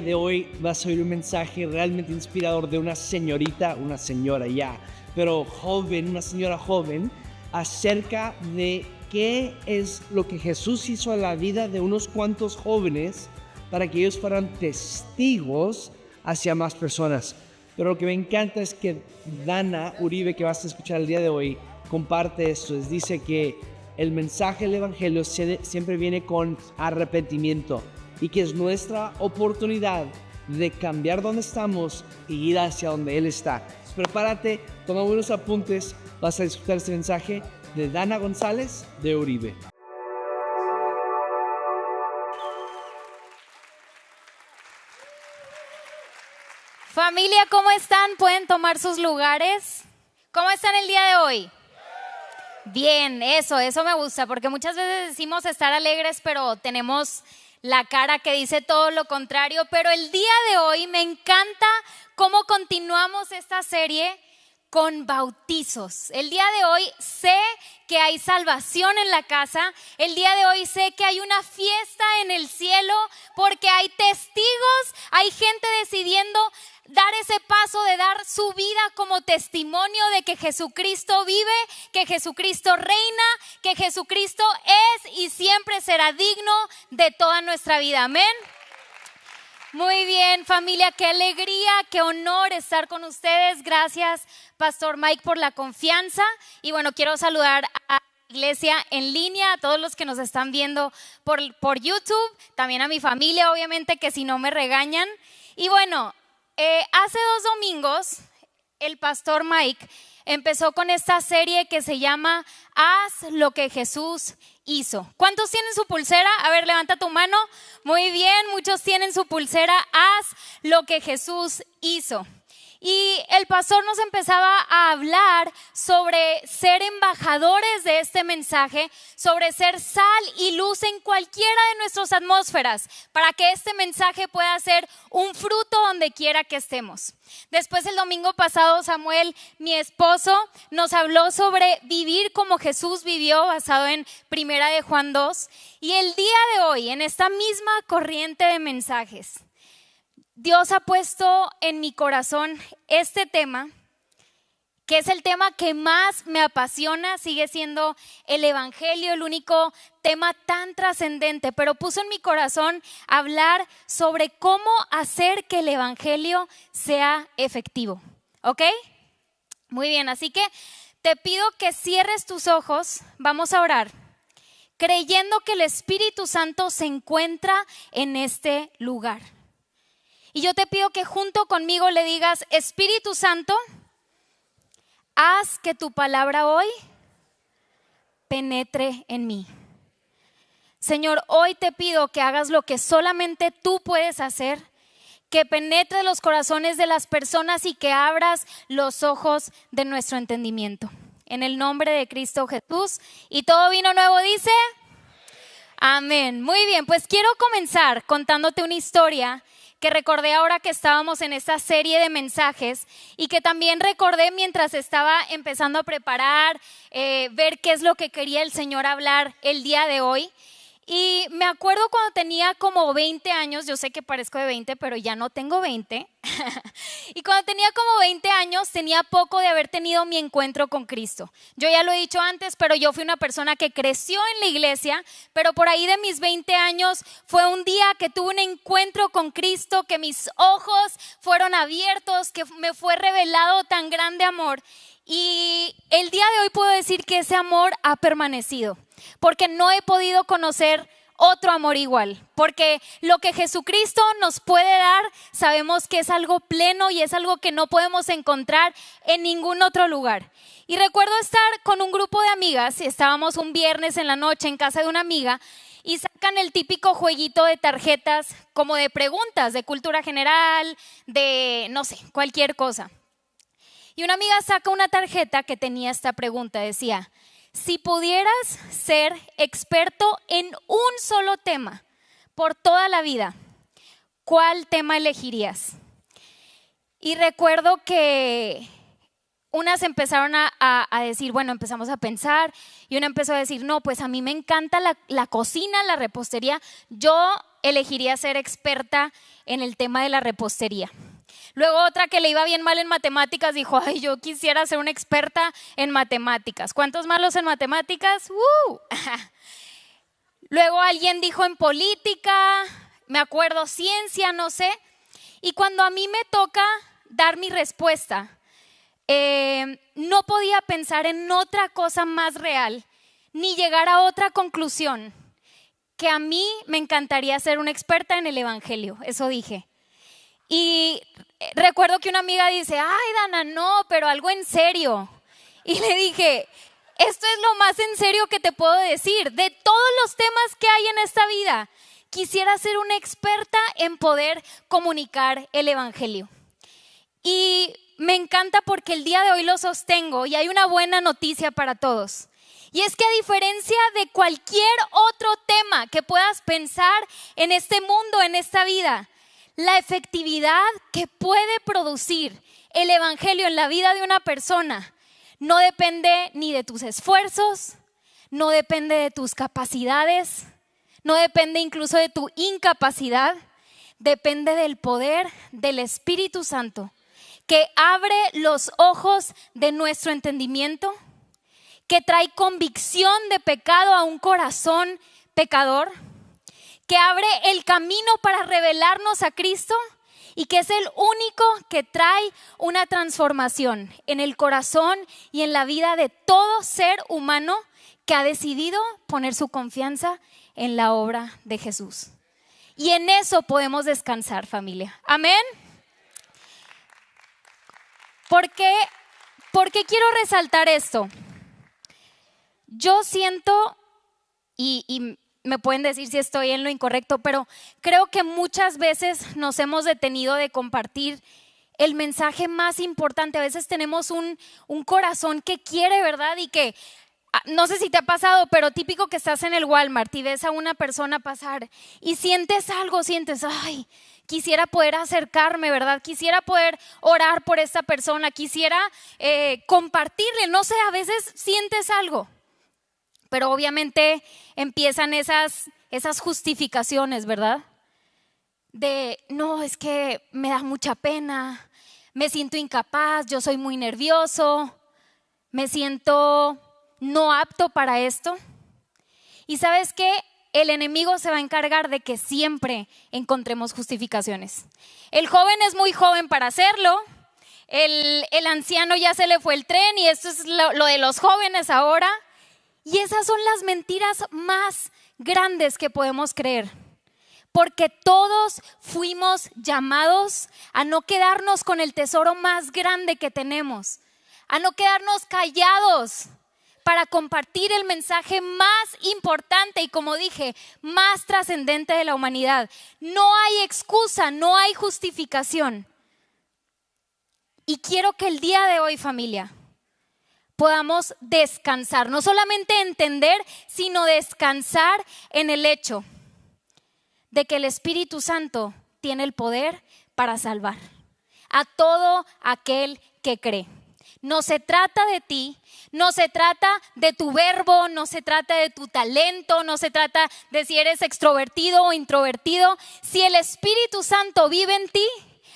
de hoy vas a oír un mensaje realmente inspirador de una señorita, una señora ya, pero joven, una señora joven, acerca de qué es lo que Jesús hizo en la vida de unos cuantos jóvenes para que ellos fueran testigos hacia más personas. Pero lo que me encanta es que Dana Uribe, que vas a escuchar el día de hoy, comparte esto. Dice que el mensaje del Evangelio siempre viene con arrepentimiento y que es nuestra oportunidad de cambiar donde estamos y ir hacia donde Él está. Prepárate, toma buenos apuntes, vas a disfrutar este mensaje de Dana González de Uribe. Familia, ¿cómo están? ¿Pueden tomar sus lugares? ¿Cómo están el día de hoy? Bien, eso me gusta, porque muchas veces decimos estar alegres, pero tenemos la cara que dice todo lo contrario. Pero el día de hoy me encanta cómo continuamos esta serie con bautizos. El día de hoy sé que hay salvación en la casa. El día de hoy sé que hay una fiesta en el cielo porque hay testigos, hay gente decidiendo dar ese paso de dar su vida como testimonio de que Jesucristo vive, que Jesucristo reina, que Jesucristo es y siempre será digno de toda nuestra vida. Amén. Muy bien, familia, qué alegría, qué honor estar con ustedes. Gracias, Pastor Mike, por la confianza. Y bueno, quiero saludar a la iglesia en línea, a todos los que nos están viendo por YouTube, también a mi familia, obviamente, que si no me regañan. Y bueno, hace 2 domingos, el Pastor Mike empezó con esta serie que se llama Haz lo que Jesús hizo. ¿Cuántos tienen su pulsera? A ver, levanta tu mano. Muy bien, muchos tienen su pulsera. Haz lo que Jesús hizo. Y el pastor nos empezaba a hablar sobre ser embajadores de este mensaje, sobre ser sal y luz en cualquiera de nuestras atmósferas, para que este mensaje pueda ser un fruto donde quiera que estemos. Después, el domingo pasado, Samuel, mi esposo, nos habló sobre vivir como Jesús vivió, basado en 1 de Juan 2. Y el día de hoy, en esta misma corriente de mensajes, Dios ha puesto en mi corazón este tema, que es el tema que más me apasiona, sigue siendo el Evangelio, el único tema tan trascendente, pero puso en mi corazón hablar sobre cómo hacer que el Evangelio sea efectivo, ¿ok? Muy bien, así que te pido que cierres tus ojos, vamos a orar, creyendo que el Espíritu Santo se encuentra en este lugar. Y yo te pido que junto conmigo le digas: Espíritu Santo, haz que tu palabra hoy penetre en mí. Señor, hoy te pido que hagas lo que solamente tú puedes hacer, que penetre los corazones de las personas y que abras los ojos de nuestro entendimiento. En el nombre de Cristo Jesús. Y todo vino nuevo dice: amén. Muy bien, pues quiero comenzar contándote una historia que recordé ahora que estábamos en esta serie de mensajes y que también recordé mientras estaba empezando a preparar, ver qué es lo que quería el Señor hablar el día de hoy. Y me acuerdo cuando tenía como 20 años, yo sé que parezco de 20, pero ya no tengo 20. Y cuando tenía como 20 años, tenía poco de haber tenido mi encuentro con Cristo. Yo ya lo he dicho antes, pero yo fui una persona que creció en la iglesia, pero por ahí de mis 20 años fue un día que tuve un encuentro con Cristo, que mis ojos fueron abiertos, que me fue revelado tan grande amor. Y el día de hoy puedo decir que ese amor ha permanecido, porque no he podido conocer otro amor igual, porque lo que Jesucristo nos puede dar, sabemos que es algo pleno y es algo que no podemos encontrar en ningún otro lugar. Y recuerdo estar con un grupo de amigas, estábamos un viernes en la noche en casa de una amiga, y sacan el típico jueguito de tarjetas como de preguntas, de cultura general, de no sé, cualquier cosa. Y una amiga saca una tarjeta que tenía esta pregunta, decía: si pudieras ser experto en un solo tema por toda la vida, ¿cuál tema elegirías? Y recuerdo que unas empezaron a decir, bueno, empezamos a pensar, y una empezó a decir, no, pues a mí me encanta la cocina, la repostería. Yo elegiría ser experta en el tema de la repostería. Luego otra que le iba bien mal en matemáticas dijo, ay, yo quisiera ser una experta en matemáticas. ¿Cuántos malos en matemáticas? Luego alguien dijo en política, me acuerdo, ciencia, no sé. Y cuando a mí me toca dar mi respuesta, no podía pensar en otra cosa más real, ni llegar a otra conclusión, que a mí me encantaría ser una experta en el evangelio, eso dije. Y recuerdo que una amiga dice, ay Dana, no, pero algo en serio. Y le dije, esto es lo más en serio que te puedo decir, de todos los temas que hay en esta vida, quisiera ser una experta en poder comunicar el evangelio. Y me encanta porque el día de hoy lo sostengo y hay una buena noticia para todos. Y es que a diferencia de cualquier otro tema que puedas pensar en este mundo, en esta vida, la efectividad que puede producir el evangelio en la vida de una persona no depende ni de tus esfuerzos, no depende de tus capacidades, no depende incluso de tu incapacidad, depende del poder del Espíritu Santo, que abre los ojos de nuestro entendimiento, que trae convicción de pecado a un corazón pecador, que abre el camino para revelarnos a Cristo y que es el único que trae una transformación en el corazón y en la vida de todo ser humano que ha decidido poner su confianza en la obra de Jesús. Y en eso podemos descansar, familia. Amén. ¿Por qué quiero resaltar esto? Yo siento, y me pueden decir si estoy en lo incorrecto, pero creo que muchas veces nos hemos detenido de compartir el mensaje más importante. A veces tenemos un corazón que quiere, ¿verdad? Y que, no sé si te ha pasado, pero típico que estás en el Walmart y ves a una persona pasar y sientes algo, ay, quisiera poder acercarme, ¿verdad? Quisiera poder orar por esta persona, quisiera compartirle, no sé, a veces sientes algo. Pero obviamente empiezan esas justificaciones, ¿verdad? De, no, es que me da mucha pena, me siento incapaz, yo soy muy nervioso, me siento no apto para esto. Y ¿sabes qué? El enemigo se va a encargar de que siempre encontremos justificaciones. El joven es muy joven para hacerlo, el anciano ya se le fue el tren y esto es lo de los jóvenes ahora. Y esas son las mentiras más grandes que podemos creer, porque todos fuimos llamados a no quedarnos con el tesoro más grande que tenemos, a no quedarnos callados para compartir el mensaje más importante y, como dije, más trascendente de la humanidad. No hay excusa, no hay justificación. Y quiero que el día de hoy, familia, podamos descansar, no solamente entender, sino descansar en el hecho de que el Espíritu Santo tiene el poder para salvar a todo aquel que cree. No se trata de ti, no se trata de tu verbo, no se trata de tu talento, no se trata de si eres extrovertido o introvertido. Si el Espíritu Santo vive en ti,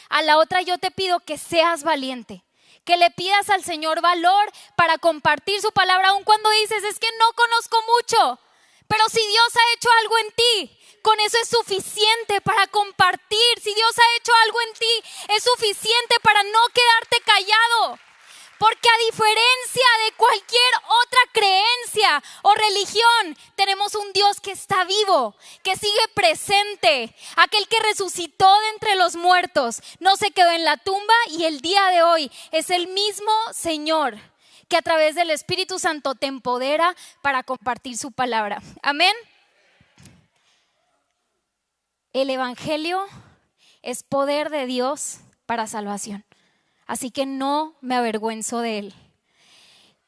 a la otra yo te pido que seas valiente, que le pidas al Señor valor para compartir su palabra, aun cuando dices, es que no conozco mucho, pero si Dios ha hecho algo en ti, con eso es suficiente para compartir. Si Dios ha hecho algo en ti, es suficiente para no quedarte callado. Porque a diferencia de cualquier otra creencia o religión, tenemos un Dios que está vivo, que sigue presente. Aquel que resucitó de entre los muertos, no se quedó en la tumba y el día de hoy es el mismo Señor que a través del Espíritu Santo te empodera para compartir su palabra. Amén. El Evangelio es poder de Dios para salvación. Así que no me avergüenzo de él.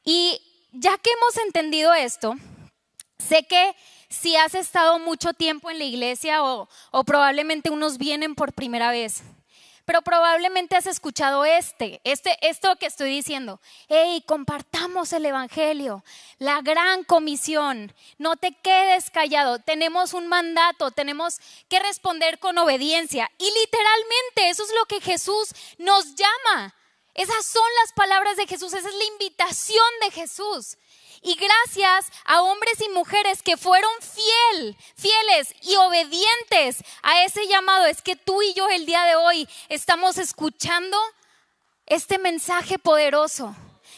Y ya que hemos entendido esto, sé que si has estado mucho tiempo en la iglesia o probablemente unos vienen por primera vez, pero probablemente has escuchado esto que estoy diciendo. Hey, compartamos el evangelio, la gran comisión, no te quedes callado, tenemos un mandato, tenemos que responder con obediencia. Y literalmente eso es lo que Jesús nos llama. Esas son las palabras de Jesús, esa es la invitación de Jesús. Y gracias a hombres y mujeres que fueron fieles y obedientes a ese llamado, es que tú y yo el día de hoy estamos escuchando este mensaje poderoso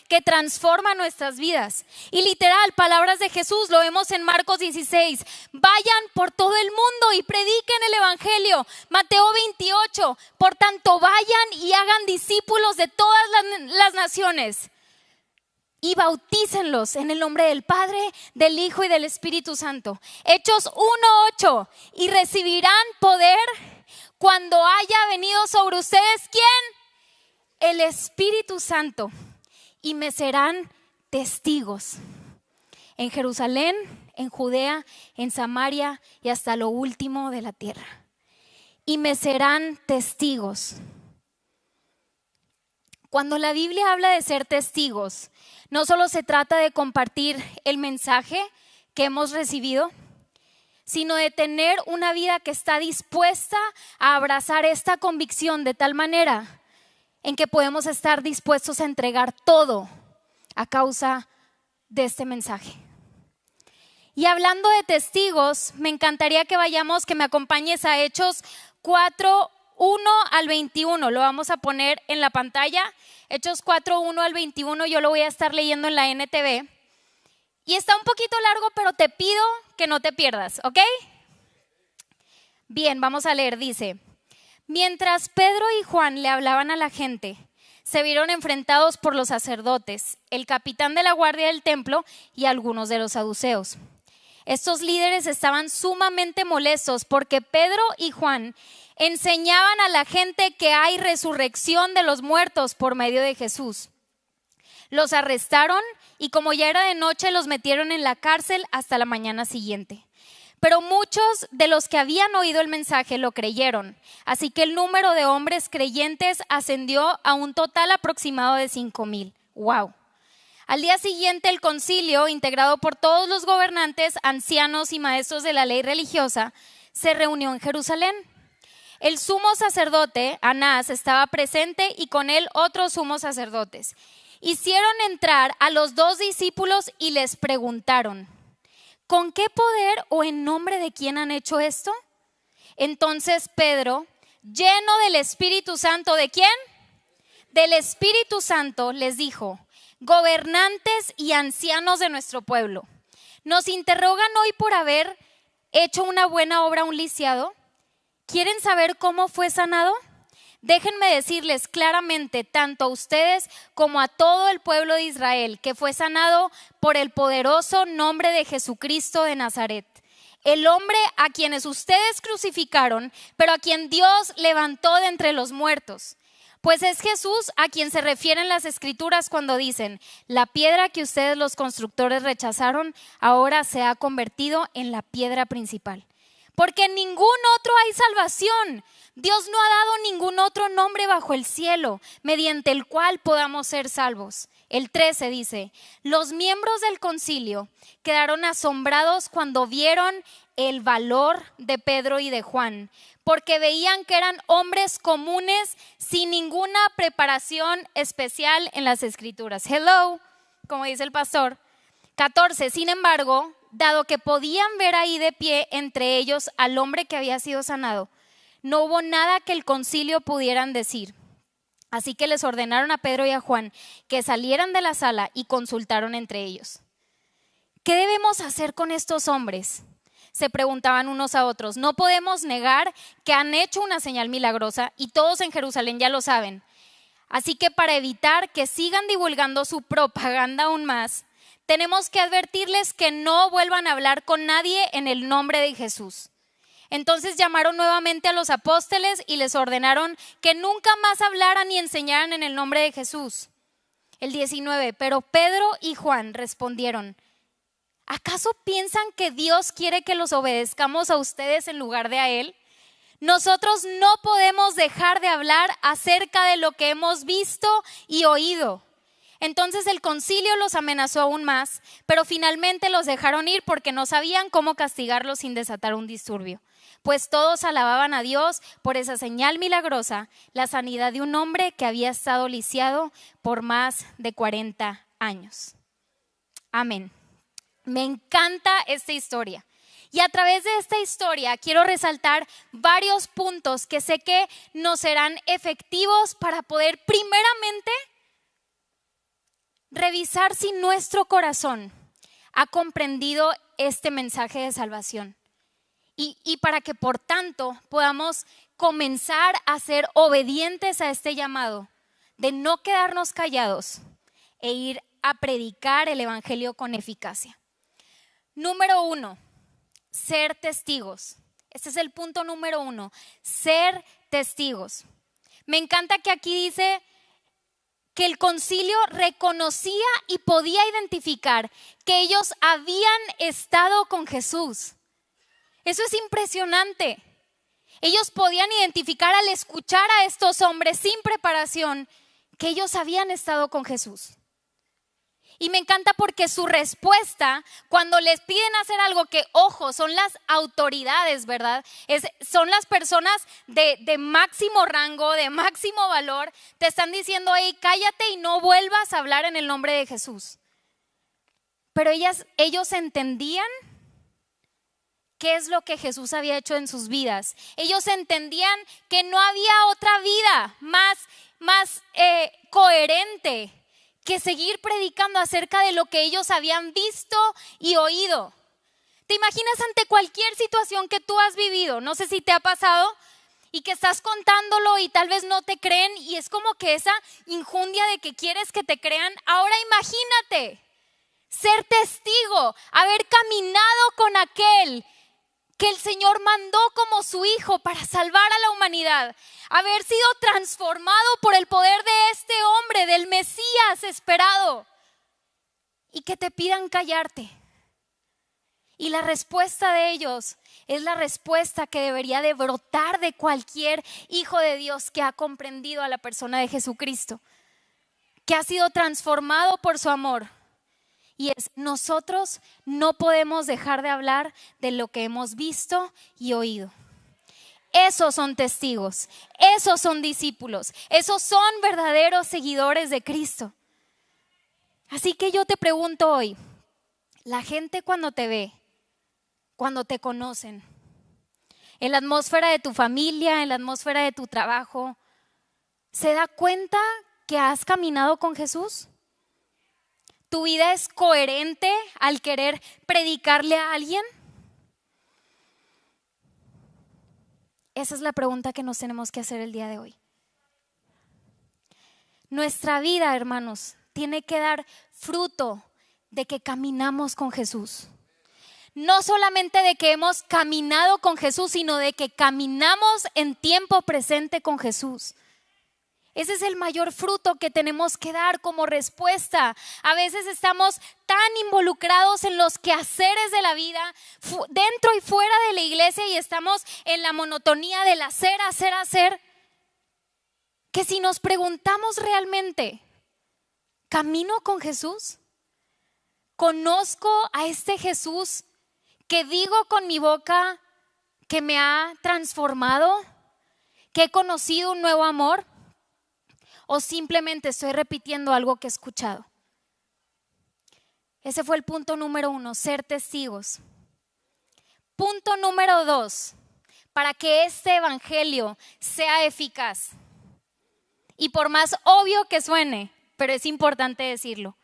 que transforma nuestras vidas. Y literal, palabras de Jesús, lo vemos en Marcos 16. Vayan por todo el mundo y prediquen el evangelio. Mateo 28. Por tanto, vayan y hagan discípulos de todas las naciones. Y bautícenlos en el nombre del Padre, del Hijo y del Espíritu Santo. Hechos 1:8. Y recibirán poder cuando haya venido sobre ustedes, ¿quién? El Espíritu Santo. Y me serán testigos en Jerusalén, en Judea, en Samaria y hasta lo último de la tierra. Y me serán testigos. Cuando la Biblia habla de ser testigos, no solo se trata de compartir el mensaje que hemos recibido, sino de tener una vida que está dispuesta a abrazar esta convicción de tal manera en que podemos estar dispuestos a entregar todo a causa de este mensaje. Y hablando de testigos, me encantaría que me acompañes a Hechos 4:1-21. Lo vamos a poner en la pantalla. Hechos 4:1-21, yo lo voy a estar leyendo en la NTV. Y está un poquito largo, pero te pido que no te pierdas, ¿ok? Bien, vamos a leer, dice: mientras Pedro y Juan le hablaban a la gente, se vieron enfrentados por los sacerdotes, el capitán de la guardia del templo y algunos de los saduceos. Estos líderes estaban sumamente molestos porque Pedro y Juan enseñaban a la gente que hay resurrección de los muertos por medio de Jesús. Los arrestaron y como ya era de noche, los metieron en la cárcel hasta la mañana siguiente. Pero muchos de los que habían oído el mensaje lo creyeron, así que el número de hombres creyentes ascendió a un total aproximado de 5,000. ¡Wow! Al día siguiente, el concilio, integrado por todos los gobernantes, ancianos y maestros de la ley religiosa, se reunió en Jerusalén. El sumo sacerdote, Anás, estaba presente y con él otros sumos sacerdotes. Hicieron entrar a los 2 discípulos y les preguntaron: ¿con qué poder o en nombre de quién han hecho esto? Entonces Pedro, lleno del Espíritu Santo, ¿de quién? Del Espíritu Santo, les dijo: gobernantes y ancianos de nuestro pueblo, ¿nos interrogan hoy por haber hecho una buena obra a un lisiado? ¿Quieren saber cómo fue sanado? Déjenme decirles claramente, tanto a ustedes como a todo el pueblo de Israel, que fue sanado por el poderoso nombre de Jesucristo de Nazaret, el hombre a quienes ustedes crucificaron, pero a quien Dios levantó de entre los muertos. Pues es Jesús a quien se refieren las Escrituras cuando dicen: la piedra que ustedes los constructores rechazaron, ahora se ha convertido en la piedra principal. Porque en ningún otro hay salvación. Dios no ha dado ningún otro nombre bajo el cielo mediante el cual podamos ser salvos. El 13 dice: los miembros del concilio quedaron asombrados cuando vieron el valor de Pedro y de Juan, porque veían que eran hombres comunes sin ninguna preparación especial en las Escrituras. Hello, como dice el pastor. 14, sin embargo, dado que podían ver ahí de pie entre ellos al hombre que había sido sanado, no hubo nada que el concilio pudieran decir. Así que les ordenaron a Pedro y a Juan que salieran de la sala y consultaron entre ellos. ¿Qué debemos hacer con estos hombres?, se preguntaban unos a otros. No podemos negar que han hecho una señal milagrosa y todos en Jerusalén ya lo saben. Así que para evitar que sigan divulgando su propaganda aún más, tenemos que advertirles que no vuelvan a hablar con nadie en el nombre de Jesús. Entonces llamaron nuevamente a los apóstoles y les ordenaron que nunca más hablaran ni enseñaran en el nombre de Jesús. El 19, pero Pedro y Juan respondieron: ¿acaso piensan que Dios quiere que los obedezcamos a ustedes en lugar de a Él? Nosotros no podemos dejar de hablar acerca de lo que hemos visto y oído. Entonces el concilio los amenazó aún más, pero finalmente los dejaron ir porque no sabían cómo castigarlos sin desatar un disturbio. Pues todos alababan a Dios por esa señal milagrosa, la sanidad de un hombre que había estado lisiado por más de 40 años. Amén. Me encanta esta historia. Y a través de esta historia quiero resaltar varios puntos que sé que nos serán efectivos para poder primeramente revisar si nuestro corazón ha comprendido este mensaje de salvación. Y para que por tanto podamos comenzar a ser obedientes a este llamado de no quedarnos callados e ir a predicar el evangelio con eficacia. Número 1, ser testigos. Este es el punto número 1, ser testigos. Me encanta que aquí dice que el concilio reconocía y podía identificar que ellos habían estado con Jesús. Eso es impresionante. Ellos podían identificar al escuchar a estos hombres sin preparación que ellos habían estado con Jesús. Y me encanta porque su respuesta, cuando les piden hacer algo que, ojo, son las autoridades, ¿verdad? Son las personas de máximo rango, de máximo valor, te están diciendo, hey, cállate y no vuelvas a hablar en el nombre de Jesús. Pero ellos entendían qué es lo que Jesús había hecho en sus vidas. Ellos entendían que no había otra vida más coherente que seguir predicando acerca de lo que ellos habían visto y oído. ¿Te imaginas ante cualquier situación que tú has vivido? No sé si te ha pasado y que estás contándolo y tal vez no te creen y es como que esa injundia de que quieres que te crean. Ahora imagínate ser testigo, haber caminado con aquel que el Señor mandó como su hijo para salvar a la humanidad, haber sido transformado por el poder de este hombre, del Mesías esperado, y que te pidan callarte. Y la respuesta de ellos es la respuesta que debería de brotar de cualquier hijo de Dios que ha comprendido a la persona de Jesucristo, que ha sido transformado por su amor. Y nosotros no podemos dejar de hablar de lo que hemos visto y oído. Esos son testigos, esos son discípulos, esos son verdaderos seguidores de Cristo. Así que yo te pregunto hoy, la gente cuando te ve, cuando te conocen, en la atmósfera de tu familia, en la atmósfera de tu trabajo, ¿se da cuenta que has caminado con Jesús? ¿Tu vida es coherente al querer predicarle a alguien? Esa es la pregunta que nos tenemos que hacer el día de hoy. Nuestra vida, hermanos, tiene que dar fruto de que caminamos con Jesús. No solamente de que hemos caminado con Jesús, sino de que caminamos en tiempo presente con Jesús. Ese es el mayor fruto que tenemos que dar como respuesta. A veces estamos tan involucrados en los quehaceres de la vida, dentro y fuera de la iglesia, y estamos en la monotonía del hacer, que si nos preguntamos realmente, ¿camino con Jesús? ¿Conozco a este Jesús que digo con mi boca que me ha transformado? ¿Que he conocido un nuevo amor? ¿O simplemente estoy repitiendo algo que he escuchado? Ese fue el punto número 1, ser testigos. Punto número 2, para que este evangelio sea eficaz. Y por más obvio que suene, pero es importante decirlo,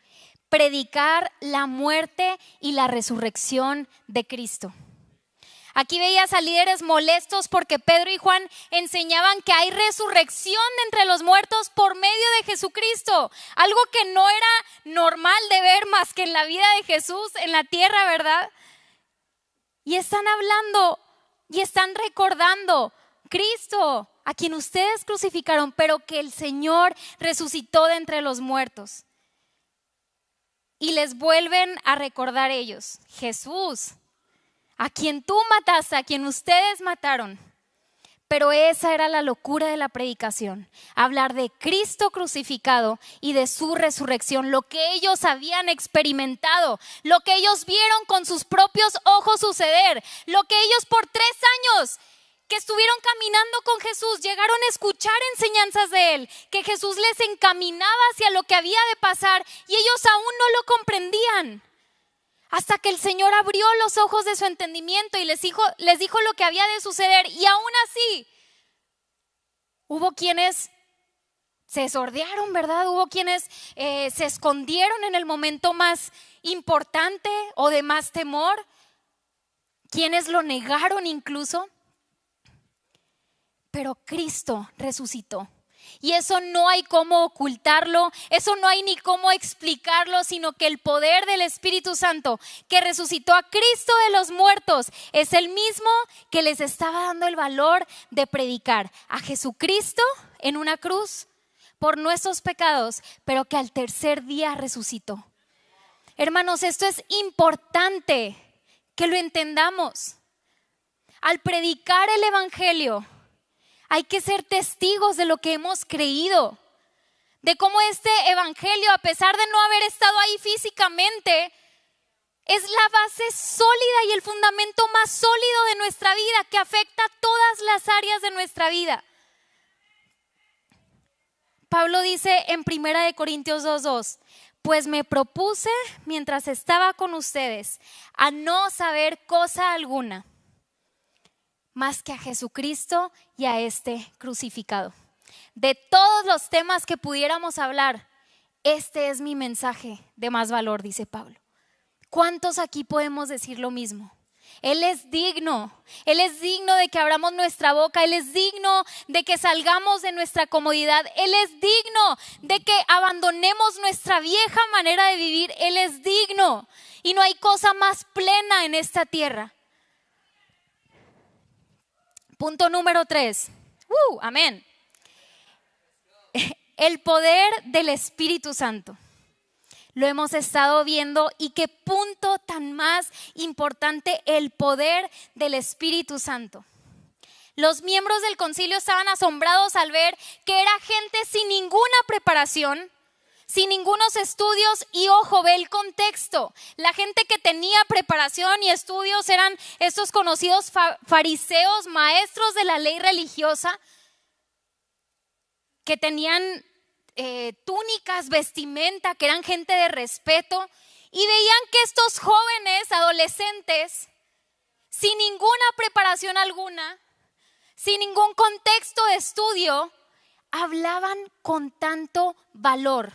predicar la muerte y la resurrección de Cristo. Aquí veías a líderes molestos porque Pedro y Juan enseñaban que hay resurrección de entre los muertos por medio de Jesucristo. Algo que no era normal de ver más que en la vida de Jesús en la tierra, ¿verdad? Y están hablando y están recordando Cristo, a quien ustedes crucificaron, pero que el Señor resucitó de entre los muertos. Y les vuelven a recordar ellos, Jesús, a quien tú mataste, a quien ustedes mataron, Pero esa era la locura de la predicación, hablar de Cristo crucificado y de su resurrección, lo que ellos habían experimentado, lo que ellos vieron con sus propios ojos suceder, lo que ellos por 3 años que estuvieron caminando con Jesús llegaron a escuchar enseñanzas de Él, que Jesús les encaminaba hacia lo que había de pasar y ellos aún no lo comprendían. Hasta que el Señor abrió los ojos de su entendimiento y les dijo lo que había de suceder. Y aún así, hubo quienes se sordearon, ¿verdad? Hubo quienes se escondieron en el momento más importante o de más temor. Quienes lo negaron incluso. Pero Cristo resucitó. Y eso no hay cómo ocultarlo, eso no hay ni cómo explicarlo, sino que el poder del Espíritu Santo que resucitó a Cristo de los muertos es el mismo que les estaba dando el valor de predicar a Jesucristo en una cruz por nuestros pecados, pero que al tercer día resucitó. Hermanos, esto es importante que lo entendamos. Al predicar el Evangelio, hay que ser testigos de lo que hemos creído, de cómo este evangelio, a pesar de no haber estado ahí físicamente, es la base sólida y el fundamento más sólido de nuestra vida, que afecta a todas las áreas de nuestra vida. Pablo dice en 1 Corintios 2:2, pues me propuse mientras estaba con ustedes a no saber cosa alguna, más que a Jesucristo y a este crucificado. De todos los temas que pudiéramos hablar, este es mi mensaje de más valor, dice Pablo. ¿Cuántos aquí podemos decir lo mismo? Él es digno de que abramos nuestra boca, Él es digno de que salgamos de nuestra comodidad, Él es digno de que abandonemos nuestra vieja manera de vivir, Él es digno y no hay cosa más plena en esta tierra. Punto número 3. Amén. El poder del Espíritu Santo. Lo hemos estado viendo y qué punto tan más importante el poder del Espíritu Santo. Los miembros del concilio estaban asombrados al ver que era gente sin ninguna preparación, sin ningunos estudios y ojo, ve el contexto. La gente que tenía preparación y estudios eran estos conocidos fariseos, maestros de la ley religiosa, que tenían túnicas, vestimenta, que eran gente de respeto y veían que estos jóvenes, adolescentes, sin ninguna preparación alguna, sin ningún contexto de estudio, hablaban con tanto valor.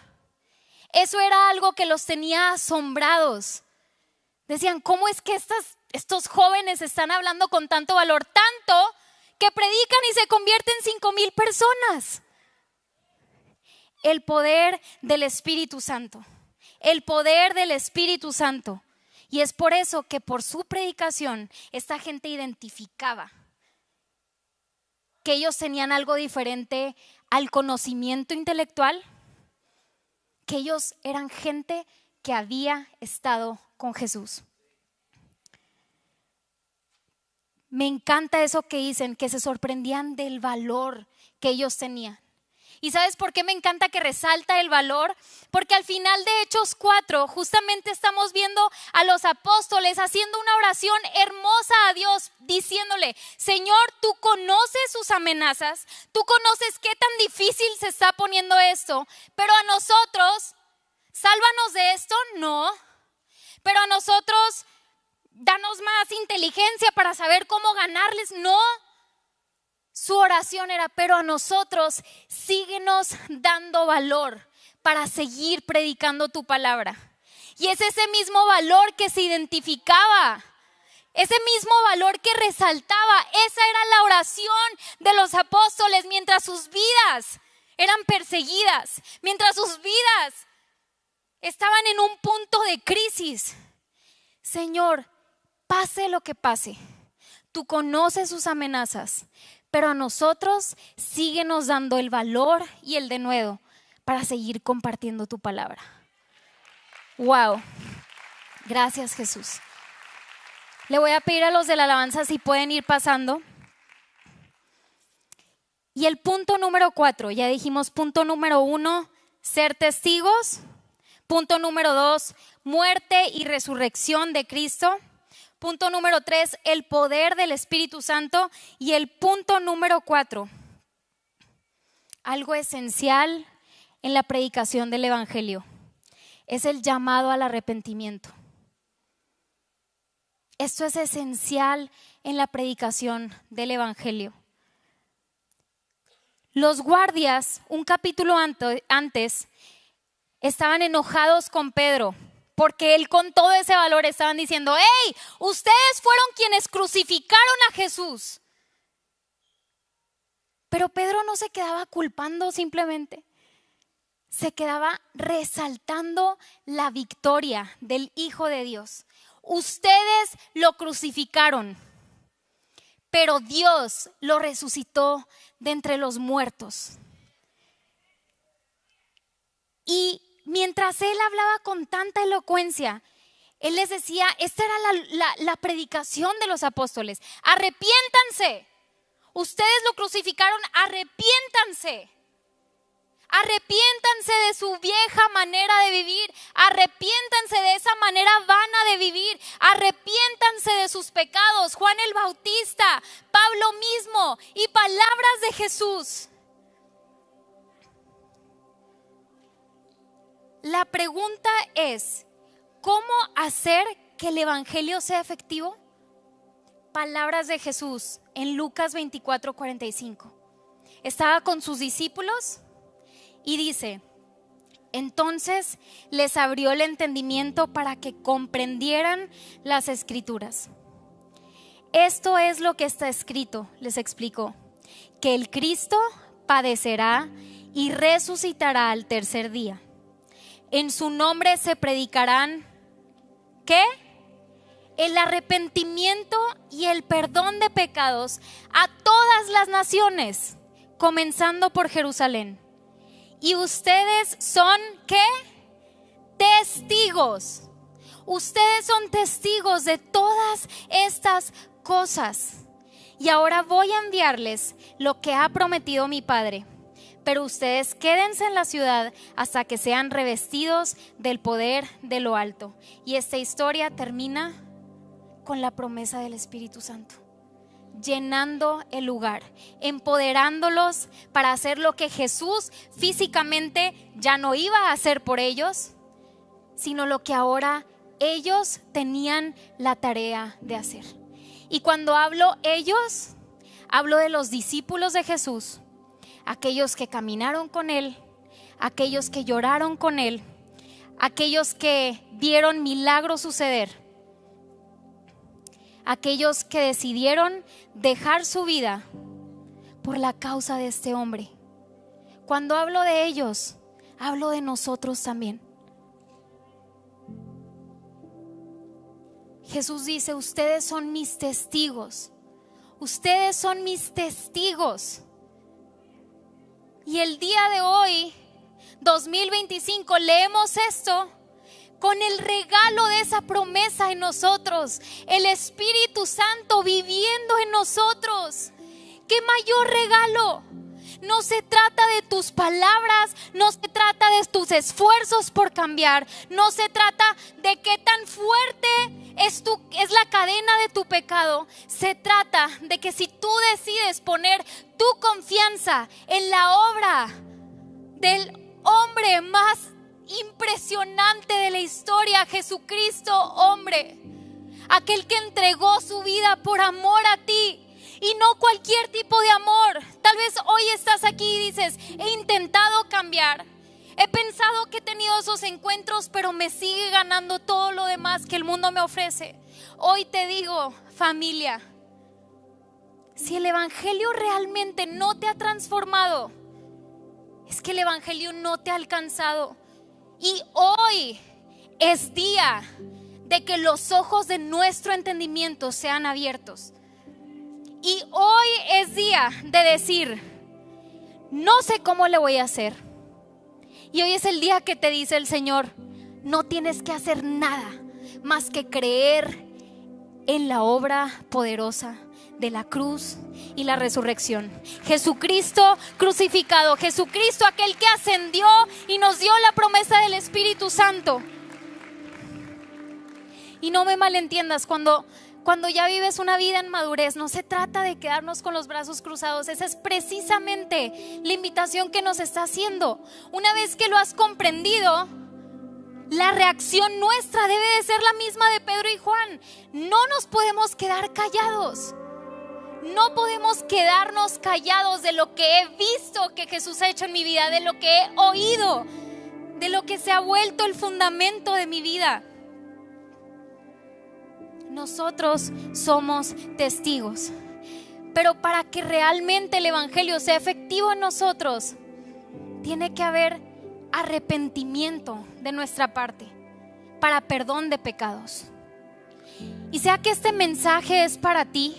Eso era algo que los tenía asombrados. Decían, ¿cómo es que estos jóvenes están hablando con tanto valor? Tanto que predican y se convierten en 5,000 personas. El poder del Espíritu Santo. El poder del Espíritu Santo. Y es por eso que por su predicación esta gente identificaba que ellos tenían algo diferente al conocimiento intelectual, que ellos eran gente que había estado con Jesús. Me encanta eso que dicen, que se sorprendían del valor que ellos tenían. ¿Y sabes por qué me encanta que resalta el valor? Porque al final de Hechos 4 justamente estamos viendo a los apóstoles haciendo una oración hermosa a Dios, diciéndole, Señor, tú conoces sus amenazas, tú conoces qué tan difícil se está poniendo esto, pero a nosotros, sálvanos de esto, no, pero a nosotros, danos más inteligencia para saber cómo ganarles, no. Su oración era, pero a nosotros síguenos dando valor para seguir predicando tu palabra. Y es ese mismo valor que se identificaba, ese mismo valor que resaltaba. Esa era la oración de los apóstoles mientras sus vidas eran perseguidas, mientras sus vidas estaban en un punto de crisis. Señor, pase lo que pase, tú conoces sus amenazas, pero a nosotros síguenos dando el valor y el denuedo para seguir compartiendo tu palabra. Wow, gracias Jesús. Le voy a pedir a los de la alabanza si pueden ir pasando. Y el punto número 4, ya dijimos punto número 1, ser testigos. Punto número 2, muerte y resurrección de Cristo. Punto número 3, el poder del Espíritu Santo. Y el punto número 4, algo esencial en la predicación del Evangelio, es el llamado al arrepentimiento. Esto es esencial en la predicación del Evangelio. Los guardias, un capítulo antes, estaban enojados con Pedro, porque él con todo ese valor estaban diciendo: ¡hey! Ustedes fueron quienes crucificaron a Jesús. Pero Pedro no se quedaba culpando simplemente, se quedaba resaltando la victoria del Hijo de Dios. Ustedes lo crucificaron, pero Dios lo resucitó de entre los muertos. Y mientras él hablaba con tanta elocuencia, él les decía, esta era la predicación de los apóstoles: arrepiéntanse, ustedes lo crucificaron, arrepiéntanse. Arrepiéntanse de su vieja manera de vivir, arrepiéntanse de esa manera vana de vivir, arrepiéntanse de sus pecados. Juan el Bautista, Pablo mismo y palabras de Jesús. La pregunta es, ¿cómo hacer que el Evangelio sea efectivo? Palabras de Jesús en Lucas 24:45. Estaba con sus discípulos y dice: entonces les abrió el entendimiento para que comprendieran las Escrituras. Esto es lo que está escrito, les explicó, que el Cristo padecerá y resucitará al tercer día. En su nombre se predicarán, ¿qué? El arrepentimiento y el perdón de pecados a todas las naciones, comenzando por Jerusalén. Y ustedes son, ¿qué? Testigos. Ustedes son testigos de todas estas cosas. Y ahora voy a enviarles lo que ha prometido mi Padre. Pero ustedes quédense en la ciudad hasta que sean revestidos del poder de lo alto. Y esta historia termina con la promesa del Espíritu Santo, llenando el lugar, empoderándolos para hacer lo que Jesús físicamente ya no iba a hacer por ellos, sino lo que ahora ellos tenían la tarea de hacer. Y cuando hablo ellos, hablo de los discípulos de Jesús, aquellos que caminaron con Él, aquellos que lloraron con Él, aquellos que vieron milagros suceder, aquellos que decidieron dejar su vida por la causa de este hombre. Cuando hablo de ellos, hablo de nosotros también. Jesús dice: ustedes son mis testigos. Ustedes son mis testigos. Y el día de hoy, 2025, leemos esto con el regalo de esa promesa en nosotros, el Espíritu Santo viviendo en nosotros. ¿Qué mayor regalo? No se trata de tus palabras, no se trata de tus esfuerzos por cambiar, no se trata de qué tan fuerte es la cadena de tu pecado. Se trata de que si tú decides poner tu confianza en la obra del hombre más impresionante de la historia, Jesucristo hombre, aquel que entregó su vida por amor a ti, y no cualquier tipo de amor. Tal vez hoy estás aquí y dices: he intentado cambiar, he pensado que he tenido esos encuentros, pero me sigue ganando todo lo demás que el mundo me ofrece. Hoy te digo, familia, si el Evangelio realmente no te ha transformado, es que el Evangelio no te ha alcanzado. Y hoy es día de que los ojos de nuestro entendimiento sean abiertos. Y hoy es día de decir: no sé cómo le voy a hacer. Y hoy es el día que te dice el Señor: no tienes que hacer nada más que creer en la obra poderosa de la cruz y la resurrección. Jesucristo crucificado, Jesucristo aquel que ascendió y nos dio la promesa del Espíritu Santo. Y no me malentiendas, cuando ya vives una vida en madurez, no se trata de quedarnos con los brazos cruzados. Esa es precisamente la invitación que nos está haciendo. Una vez que lo has comprendido, la reacción nuestra debe de ser la misma de Pedro y Juan. No nos podemos quedar callados. No podemos quedarnos callados de lo que he visto que Jesús ha hecho en mi vida, de lo que he oído, de lo que se ha vuelto el fundamento de mi vida. Nosotros somos testigos. Pero para que realmente el evangelio sea efectivo en nosotros, tiene que haber arrepentimiento de nuestra parte para perdón de pecados. Y sea que este mensaje es para ti,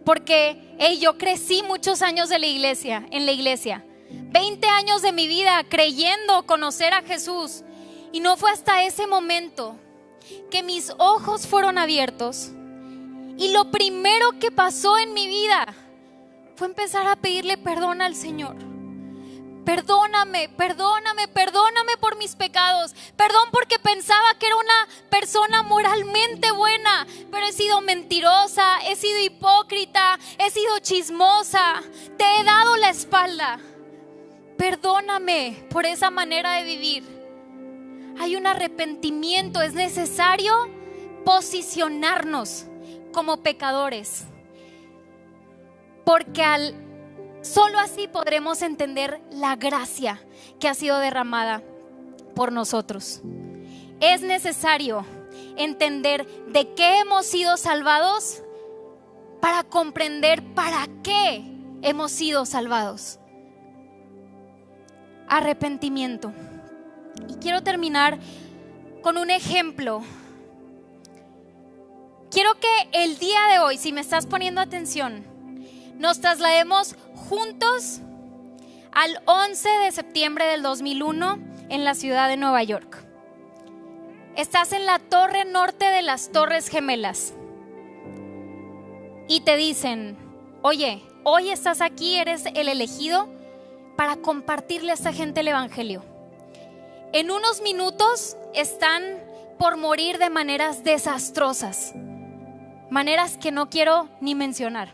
porque yo crecí muchos años en la iglesia, 20 años de mi vida creyendo conocer a Jesús, y no fue hasta ese momento que mis ojos fueron abiertos y lo primero que pasó en mi vida fue empezar a pedirle perdón al Señor. Perdóname por mis pecados. Perdón porque pensaba que era una persona moralmente buena, pero he sido mentirosa, he sido hipócrita, he sido chismosa, te he dado la espalda. Perdóname por esa manera de vivir. Hay un arrepentimiento, es necesario posicionarnos como pecadores, porque solo así podremos entender la gracia que ha sido derramada por nosotros. Es necesario entender de qué hemos sido salvados para comprender para qué hemos sido salvados. Arrepentimiento. Y quiero terminar con un ejemplo. Quiero que el día de hoy, si me estás poniendo atención, nos traslademos juntos al 11 de septiembre del 2001 en la ciudad de Nueva York. Estás en la torre norte de las Torres Gemelas y te dicen: oye, hoy estás aquí, eres el elegido para compartirle a esta gente el evangelio. En unos minutos están por morir de maneras desastrosas, maneras que no quiero ni mencionar.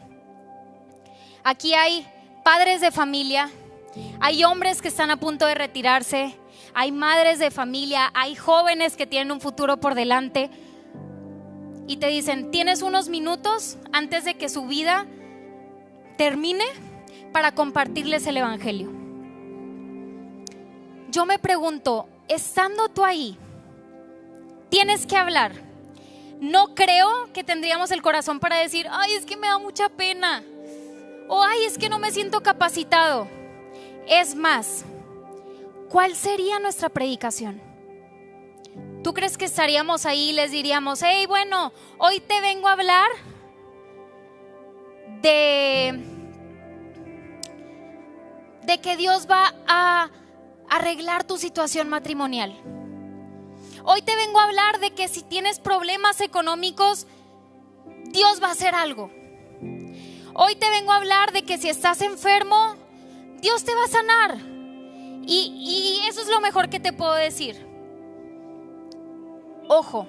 Aquí hay padres de familia, hay hombres que están a punto de retirarse, hay madres de familia, hay jóvenes que tienen un futuro por delante y te dicen: tienes unos minutos antes de que su vida termine para compartirles el evangelio. Yo me pregunto, estando tú ahí, tienes que hablar. No creo que tendríamos el corazón para decir: ay, es que me da mucha pena, o ay, es que no me siento capacitado. Es más, ¿cuál sería nuestra predicación? ¿Tú crees que estaríamos ahí y les diríamos: hey, bueno, hoy te vengo a hablar de que Dios va a arreglar tu situación matrimonial? Hoy te vengo a hablar de que si tienes problemas económicos, Dios va a hacer algo. Hoy te vengo a hablar de que si estás enfermo, Dios te va a sanar. Y eso es lo mejor que te puedo decir. Ojo,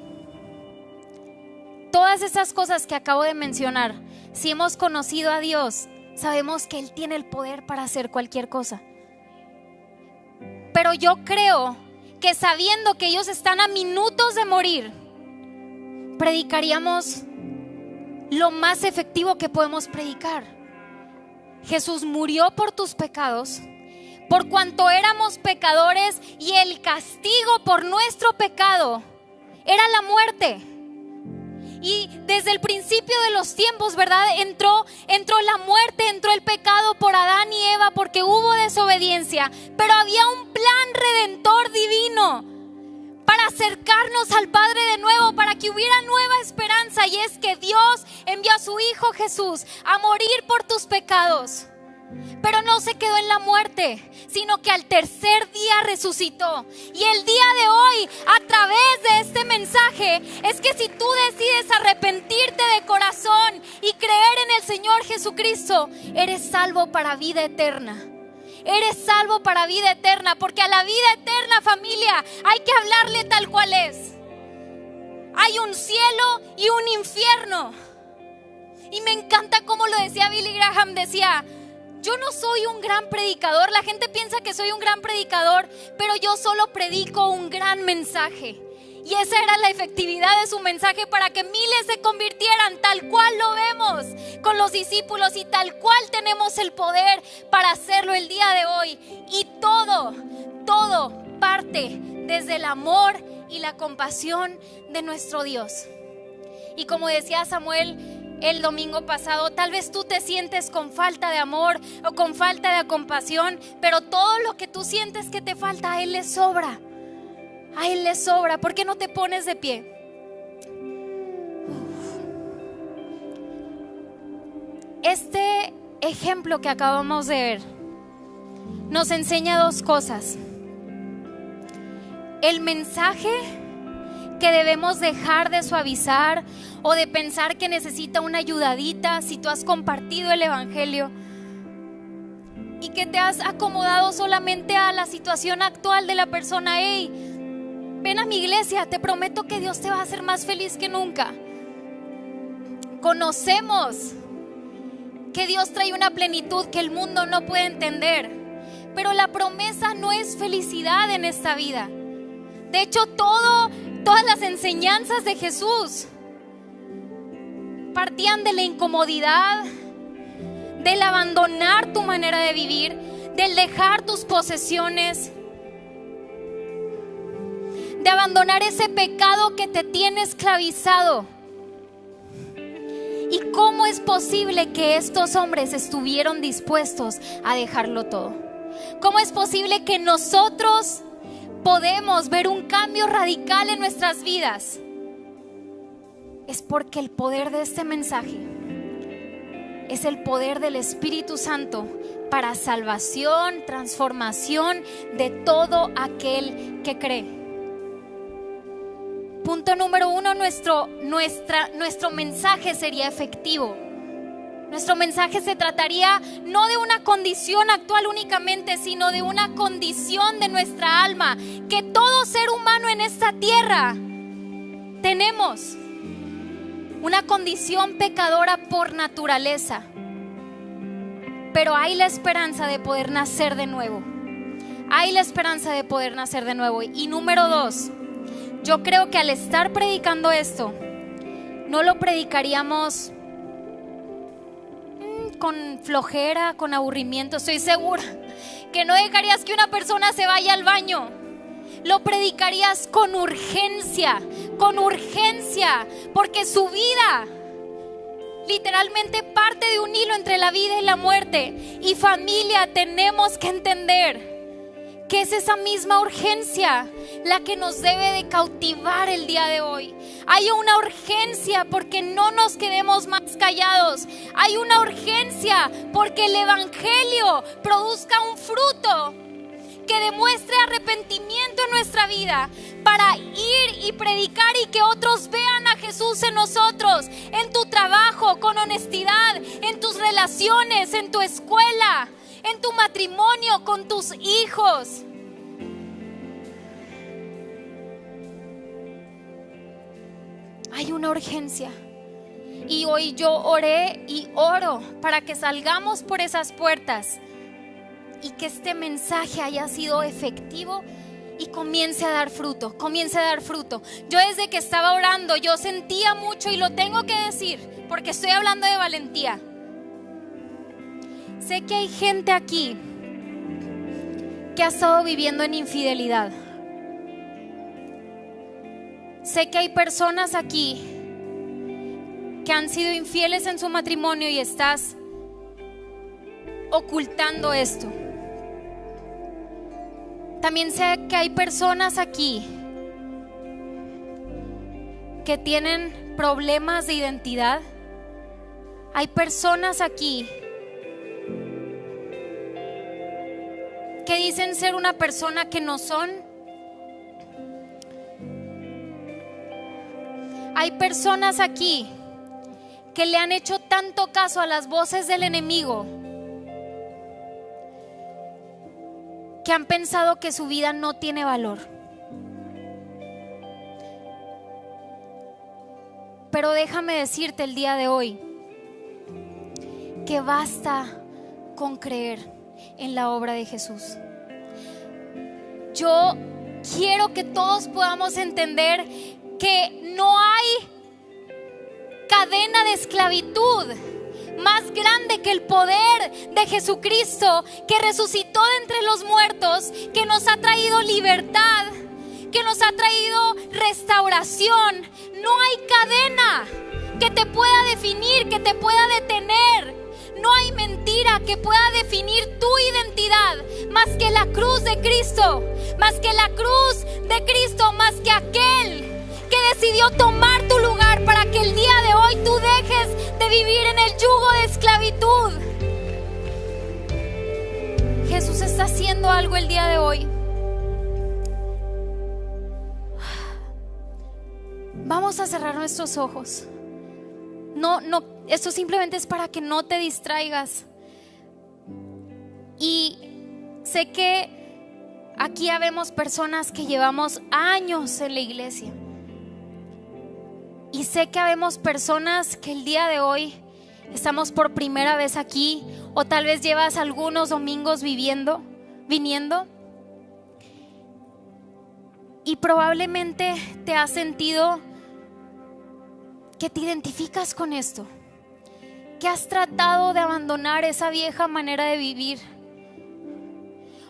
todas esas cosas que acabo de mencionar, si hemos conocido a Dios, sabemos que Él tiene el poder para hacer cualquier cosa. Pero yo creo que sabiendo que ellos están a minutos de morir, predicaríamos lo más efectivo que podemos predicar. Jesús murió por tus pecados, por cuanto éramos pecadores, y el castigo por nuestro pecado era la muerte. Y desde el principio de los tiempos, ¿verdad? Entró la muerte, entró el pecado por Adán y Eva porque hubo desobediencia. Pero había un plan redentor divino para acercarnos al Padre de nuevo, para que hubiera nueva esperanza. Y es que Dios envió a su Hijo Jesús a morir por tus pecados. Pero no se quedó en la muerte, sino que al tercer día resucitó. Y el día de hoy a través de este mensaje es que si tú decides arrepentirte de corazón y creer en el Señor Jesucristo, eres salvo para vida eterna. Eres salvo para vida eterna, porque a la vida eterna, familia, hay que hablarle tal cual es. Hay un cielo y un infierno. Y me encanta cómo lo decía Billy Graham, decía: yo no soy un gran predicador, la gente piensa que soy un gran predicador, pero yo solo predico un gran mensaje. Y esa era la efectividad de su mensaje para que miles se convirtieran, tal cual lo vemos con los discípulos y tal cual tenemos el poder para hacerlo el día de hoy. Y todo parte desde el amor y la compasión de nuestro Dios. Y como decía Samuel el domingo pasado, tal vez tú te sientes con falta de amor o con falta de compasión, pero todo lo que tú sientes que te falta, a Él le sobra. A Él le sobra. ¿Por qué no te pones de pie? Este ejemplo que acabamos de ver nos enseña dos cosas. El mensaje que debemos dejar de suavizar o de pensar que necesita una ayudadita si tú has compartido el evangelio y que te has acomodado solamente a la situación actual de la persona. Hey, ven a mi iglesia, te prometo que Dios te va a hacer más feliz que nunca. Conocemos que Dios trae una plenitud que el mundo no puede entender, pero la promesa no es felicidad en esta vida. De hecho, todas las enseñanzas de Jesús partían de la incomodidad, del abandonar tu manera de vivir, del dejar tus posesiones, de abandonar ese pecado que te tiene esclavizado. ¿Y cómo es posible que estos hombres estuvieron dispuestos a dejarlo todo? ¿Cómo es posible que nosotros podemos ver un cambio radical en nuestras vidas? Es porque el poder de este mensaje es el poder del Espíritu Santo para salvación, transformación de todo aquel que cree. Punto número 1, nuestro mensaje sería efectivo. Nuestro mensaje se trataría no de una condición actual únicamente, sino de una condición de nuestra alma, que todo ser humano en esta tierra tenemos. Una condición pecadora por naturaleza, pero hay la esperanza de poder nacer de nuevo. Hay la esperanza de poder nacer de nuevo. Y número 2, yo creo que al estar predicando esto, no lo predicaríamos con flojera, con aburrimiento. Estoy segura que no dejarías que una persona se vaya al baño. Lo predicarías con urgencia, porque su vida literalmente parte de un hilo entre la vida y la muerte. Y familia, tenemos que entender que es esa misma urgencia la que nos debe de cautivar el día de hoy. Hay una urgencia porque no nos quedemos más callados. Hay una urgencia porque el evangelio produzca un fruto que demuestre arrepentimiento en nuestra vida, para ir y predicar y que otros vean a Jesús en nosotros, en tu trabajo, con honestidad, en tus relaciones, en tu escuela, en tu matrimonio, con tus hijos. Hay una urgencia. Y hoy yo oré y oro para que salgamos por esas puertas y que este mensaje haya sido efectivo y comience a dar fruto, Yo desde que estaba orando, yo sentía mucho, y lo tengo que decir porque estoy hablando de valentía. Sé que hay gente aquí que ha estado viviendo en infidelidad. Sé que hay personas aquí que han sido infieles en su matrimonio y estás ocultando esto. También sé que hay personas aquí que tienen problemas de identidad. Hay personas aquí que dicen ser una persona que no son. Hay personas aquí que le han hecho tanto caso a las voces del enemigo que han pensado que su vida no tiene valor. Pero déjame decirte el día de hoy que basta con creer en la obra de Jesús. Yo quiero que todos podamos entender que no hay cadena de esclavitud más grande que el poder de Jesucristo, que resucitó de entre los muertos, que nos ha traído libertad, que nos ha traído restauración. No hay cadena que te pueda definir, que te pueda detener. No hay mentira que pueda definir tu identidad más que la cruz de Cristo, más que la cruz de Cristo, más que aquel que decidió tomar tu lugar para que el día de hoy tú dejes de vivir en el yugo de esclavitud. Jesús está haciendo algo el día de hoy. Vamos a cerrar nuestros ojos. No, esto simplemente es para que no te distraigas. Y sé que aquí habemos personas que llevamos años en la iglesia. Y sé que habemos personas que el día de hoy estamos por primera vez aquí, o tal vez llevas algunos domingos viniendo, y probablemente te has sentido que te identificas con esto, que has tratado de abandonar esa vieja manera de vivir,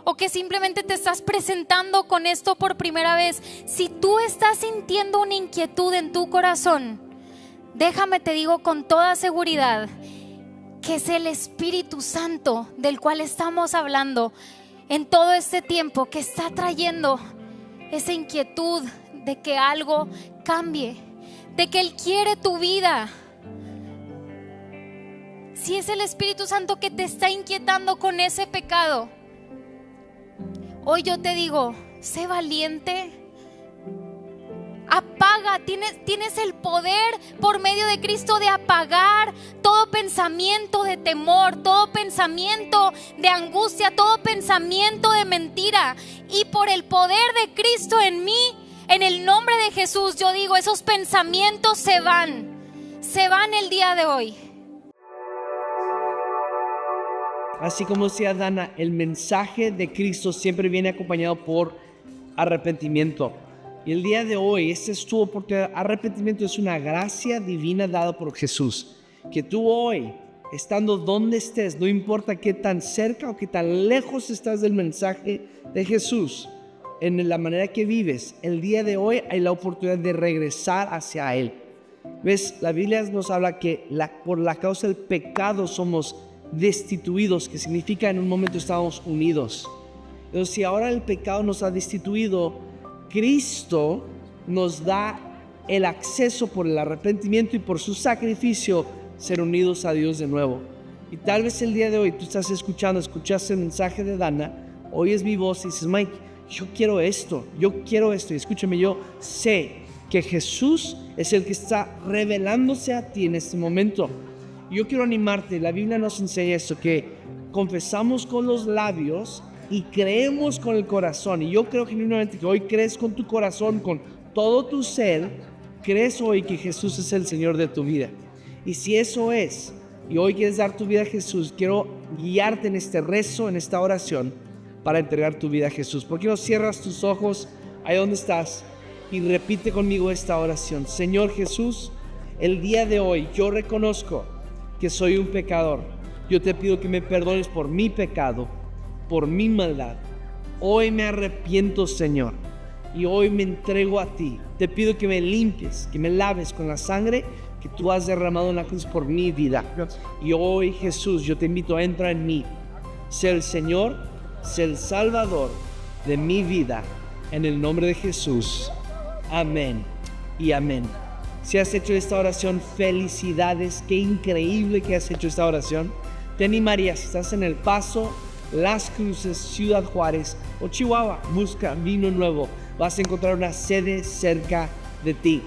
o que simplemente te estás presentando con esto por primera vez. Si tú estás sintiendo una inquietud en tu corazón, déjame te digo con toda seguridad que es el Espíritu Santo del cual estamos hablando en todo este tiempo, que está trayendo esa inquietud de que algo cambie, de que Él quiere tu vida. Si es el Espíritu Santo que te está inquietando con ese pecado, hoy yo te digo, sé valiente, apaga, tienes el poder por medio de Cristo de apagar todo pensamiento de temor, todo pensamiento de angustia, todo pensamiento de mentira. Y por el poder de Cristo en mí, en el nombre de Jesús, yo digo, esos pensamientos se van el día de hoy. Así como decía Dana, el mensaje de Cristo siempre viene acompañado por arrepentimiento. Y el día de hoy, esta es tu oportunidad. Arrepentimiento es una gracia divina dada por Jesús. Que tú hoy, estando donde estés, no importa qué tan cerca o qué tan lejos estás del mensaje de Jesús, en la manera que vives, el día de hoy hay la oportunidad de regresar hacia Él. ¿Ves? La Biblia nos habla que por la causa del pecado somos destituidos, que significa en un momento estábamos unidos. Entonces, si ahora el pecado nos ha destituido, Cristo nos da el acceso por el arrepentimiento y por su sacrificio ser unidos a Dios de nuevo. Y tal vez el día de hoy tú estás escuchaste el mensaje de Dana, oyes mi voz y dices, Mike, yo quiero esto. Y escúchame, yo sé que Jesús es el que está revelándose a ti en este momento. Yo quiero animarte, la Biblia nos enseña esto, que confesamos con los labios y creemos con el corazón. Y yo creo genuinamente que hoy crees con tu corazón, con todo tu ser, crees hoy que Jesús es el Señor de tu vida. Y si eso es, y hoy quieres dar tu vida a Jesús, quiero guiarte en este rezo, en esta oración, para entregar tu vida a Jesús. ¿Por qué no cierras tus ojos ahí donde estás y repite conmigo esta oración? Señor Jesús, el día de hoy yo reconozco que soy un pecador. Yo te pido que me perdones por mi pecado, por mi maldad. Hoy me arrepiento, Señor, y hoy me entrego a ti. Te pido que me limpies, que me laves con la sangre que tú has derramado en la cruz por mi vida. Y hoy, Jesús, yo te invito a entrar en mí. Sé el Señor, sé el Salvador de mi vida. En el nombre de Jesús. Amén y amén. Si has hecho esta oración, felicidades. Qué increíble que has hecho esta oración. Te animaría, si estás en El Paso, Las Cruces, Ciudad Juárez o Chihuahua, busca Vino Nuevo. Vas a encontrar una sede cerca de ti.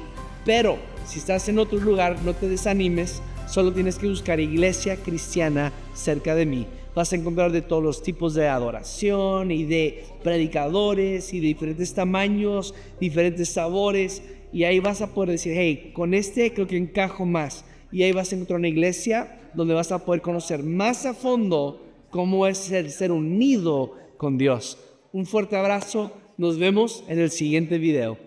Pero Si estás en otro lugar, no te desanimes. Solo tienes que buscar Iglesia Cristiana cerca de mí. Vas a encontrar de todos los tipos de adoración y de predicadores y de diferentes tamaños, diferentes sabores. Y ahí vas a poder decir, hey, con este creo que encajo más. Y ahí vas a encontrar una iglesia donde vas a poder conocer más a fondo cómo es el ser unido con Dios. Un fuerte abrazo. Nos vemos en el siguiente video.